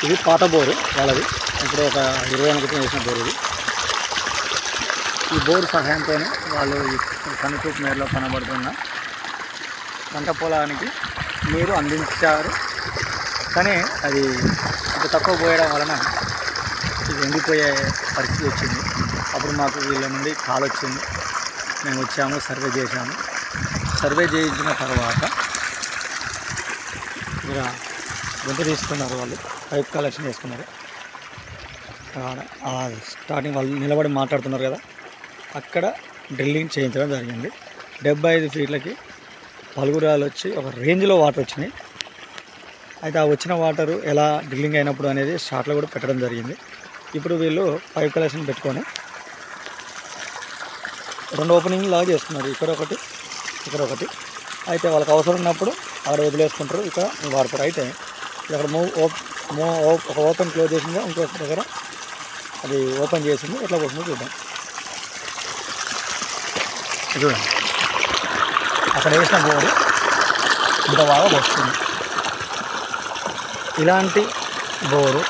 ఇది పాత బోరు వాళ్ళది, ఇప్పుడు ఒక 20 ఏళ్ళ క్రితం వేసిన బోరు ఇది. ఈ బోరు సహాయంతోనే వాళ్ళు ఈ కనుచూపు మేరలో కనబడుతున్న పంట పొలానికి నీరు అందించారు. కానీ అది ఇంత తక్కువ పోయడం వలన ఇది ఎండిపోయే పరిస్థితి వచ్చింది. అప్పుడు మాకు వీళ్ళ నుండి కాల్ వచ్చింది. మేము వచ్చాము, సర్వే చేశాము. సర్వే చేయించిన తర్వాత ఇక్కడ గుంత తీసుకున్నారు, వాళ్ళు పైప్ కలెక్షన్ చేసుకున్నారు. స్టార్టింగ్ వాళ్ళు నిలబడి మాట్లాడుతున్నారు కదా, అక్కడ డ్రిల్లింగ్ చేయించడం జరిగింది. 75 ఫీట్లకి పలుగురాలు వచ్చి ఒక రేంజ్లో వాటర్ వచ్చినాయి. అయితే ఆ వచ్చిన వాటరు ఎలా డ్రిల్లింగ్ అయినప్పుడు అనేది షార్ట్లో కూడా పెట్టడం జరిగింది. ఇప్పుడు వీళ్ళు పైప్ కలెక్షన్ పెట్టుకొని 2 ఓపెనింగ్ లాగా చేస్తున్నారు, ఇక్కడ ఒకటి ఇక్కడ ఒకటి. అయితే వాళ్ళకి అవసరం ఉన్నప్పుడు అక్కడ వదిలేసుకుంటారు, ఇక్కడ వాడతారు. అయితే ఇక్కడ ఒక ఓపెన్ క్లోజ్ చేసింది, ఇంకో దగ్గర అది ఓపెన్ చేసింది. ఎట్లా పోతుందో చూద్దాం. చూడండి, అక్కడ వేసిన బోరు ఇంత బాగా వస్తుంది. ఇలాంటి బోరు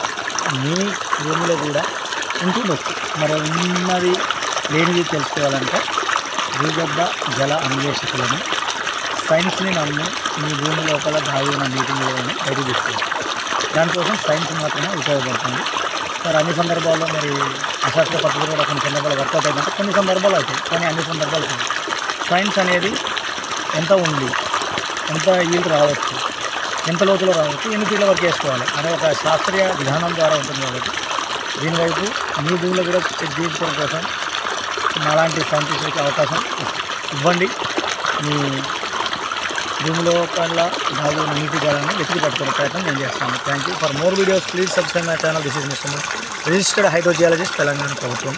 మీ భూమిలో కూడా ఉంటుండొచ్చు. మరి ఉన్నది లేనిది తెలుసుకోవాలంటే భూగర్భ జల అన్వేషకులను, సైన్స్ని నమ్మి మీ భూమి లోపల దాగి ఉన్న నీటి నిల్వలను బయటకు తీసుకోవాలి. దానికోసం సైన్స్ మాత్రమే ఉపయోగపడుతుంది. మరి అన్ని సందర్భాల్లో మరి అశాస్త్ర పద్ధతులు కూడా కొన్ని సందర్భాలు వర్క్ అవుతాయంటే కొన్ని సందర్భాలు అవుతాయి, కానీ అన్ని సందర్భాలు కాదు. సైన్స్ అనేది ఎంత ఉంది, ఎంత ఈల్డ్ రావచ్చు, ఎంత లోతులో రావచ్చు, ఎన్ని ఫీట్ల వరకు వేసుకోవాలి అనే ఒక శాస్త్రీయ విధానం ద్వారా ఉంటుంది. కాబట్టి దీనివైపు మీ భూమిలో కూడా జీవించడం కోసం అలాంటి సైంటిస్టులకి అవకాశం ఇవ్వండి. మీ భూమిలో కల్లా దాగి నీటి జాలను వెతికి పట్టుకునే ప్రయత్నం నేను చేస్తాను. Thank you. For more videos please subscribe my channel. This is mister registered hydrogeologist, Telangana ప్రభుత్వం.